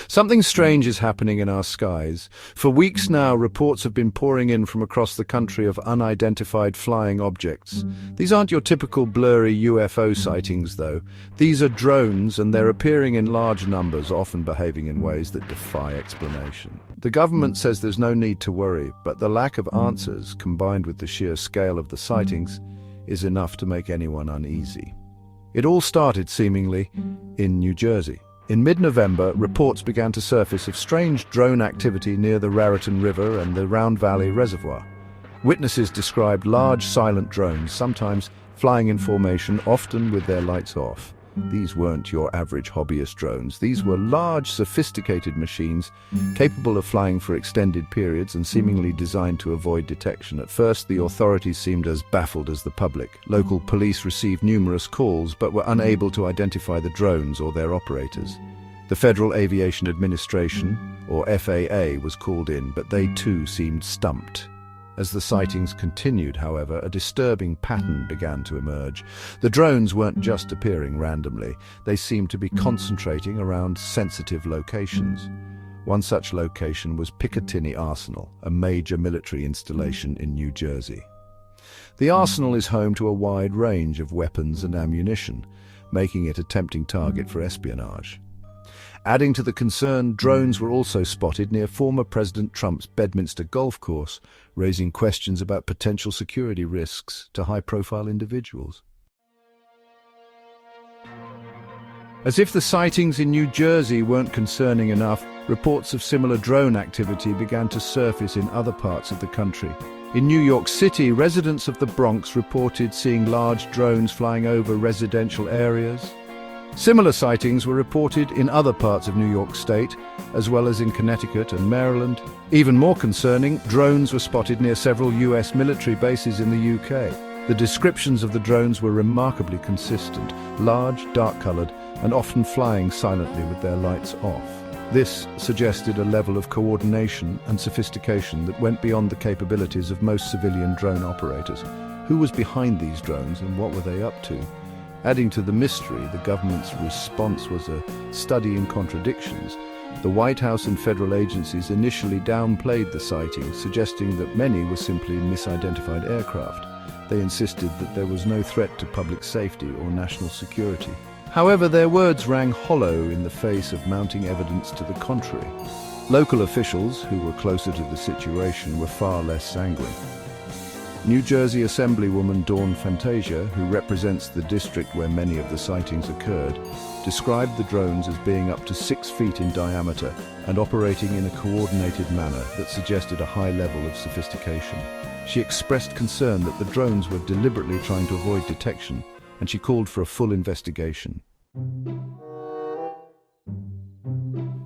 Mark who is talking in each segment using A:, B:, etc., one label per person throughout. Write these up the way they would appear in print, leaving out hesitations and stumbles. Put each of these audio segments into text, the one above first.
A: Something strange is happening in our skies. For weeks now, reports have been pouring in from across the country of unidentified flying objects. These aren't your typical blurry UFO sightings, though. These are drones, and they're appearing in large numbers, often behaving in ways that defy explanation. The government says there's no need to worry, but the lack of answers, combined with the sheer scale of the sightings, is enough to make anyone uneasy. It all started, seemingly, in New Jersey. In mid-November, reports began to surface of strange drone activity near the Raritan River and the Round Valley Reservoir. Witnesses described large silent drones, sometimes flying in formation, often with their lights off. These weren't your average hobbyist drones. These were large, sophisticated machines capable of flying for extended periods and seemingly designed to avoid detection. At first, the authorities seemed as baffled as the public. Local police received numerous calls but were unable to identify the drones or their operators. The Federal Aviation Administration, or FAA, was called in, but they too seemed stumped. As the sightings continued, however, a disturbing pattern began to emerge. The drones weren't just appearing randomly. They seemed to be concentrating around sensitive locations. One such location was Picatinny Arsenal, a major military installation in New Jersey. The arsenal is home to a wide range of weapons and ammunition, making it a tempting target for espionage. Adding to the concern, drones were also spotted near former President Trump's Bedminster golf course, raising questions about potential security risks to high-profile individuals. As if the sightings in New Jersey weren't concerning enough, reports of similar drone activity began to surface in other parts of the country. In New York City, residents of the Bronx reported seeing large drones flying over residential areas. Similar sightings were reported in other parts of New York State, as well as in Connecticut and Maryland. Even more concerning, drones were spotted near several US military bases in the UK. The descriptions of the drones were remarkably consistent: large, dark-colored, and often flying silently with their lights off. This suggested a level of coordination and sophistication that went beyond the capabilities of most civilian drone operators. Who was behind these drones and what were they up to? Adding to the mystery, the government's response was a study in contradictions. The White House and federal agencies initially downplayed the sightings, suggesting that many were simply misidentified aircraft. They insisted that there was no threat to public safety or national security. However, their words rang hollow in the face of mounting evidence to the contrary. Local officials, who were closer to the situation, were far less sanguine. New Jersey Assemblywoman Dawn Fantasia, who represents the district where many of the sightings occurred, described the drones as being up to 6 feet in diameter and operating in a coordinated manner that suggested a high level of sophistication. She expressed concern that the drones were deliberately trying to avoid detection, and she called for a full investigation.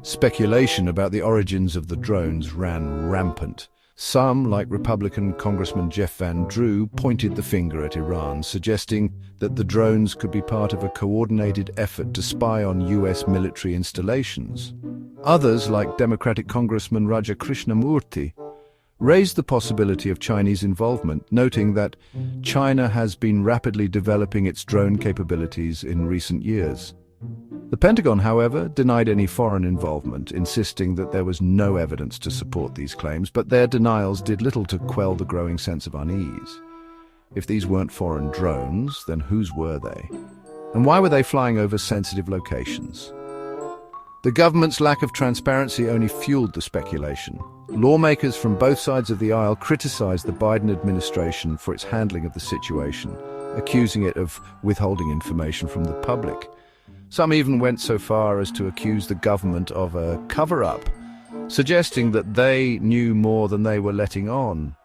A: Speculation about the origins of the drones ran rampant. Some, like Republican Congressman Jeff Van Drew, pointed the finger at Iran, suggesting that the drones could be part of a coordinated effort to spy on US military installations. Others, like Democratic Congressman Raja Krishnamurthy, raised the possibility of Chinese involvement, noting that China has been rapidly developing its drone capabilities in recent years. The Pentagon, however, denied any foreign involvement, insisting that there was no evidence to support these claims, but their denials did little to quell the growing sense of unease. If these weren't foreign drones, then whose were they? And why were they flying over sensitive locations? The government's lack of transparency only fueled the speculation. Lawmakers from both sides of the aisle criticized the Biden administration for its handling of the situation, accusing it of withholding information from the public. Some even went so far as to accuse the government of a cover-up, suggesting that they knew more than they were letting on.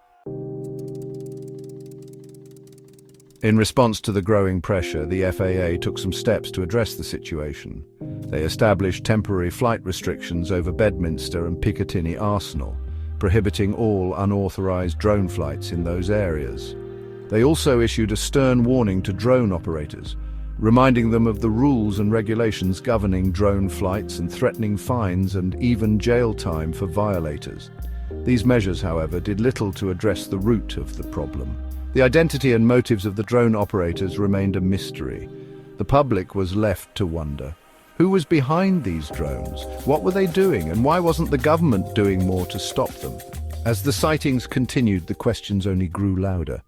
A: In response to the growing pressure, the FAA took some steps to address the situation. They established temporary flight restrictions over Bedminster and Picatinny Arsenal, prohibiting all unauthorized drone flights in those areas. They also issued a stern warning to drone operators, reminding them of the rules and regulations governing drone flights and threatening fines and even jail time for violators. These measures, however, did little to address the root of the problem. The identity and motives of the drone operators remained a mystery. The public was left to wonder. Who was behind these drones? What were they doing, and why wasn't the government doing more to stop them? As the sightings continued, the questions only grew louder.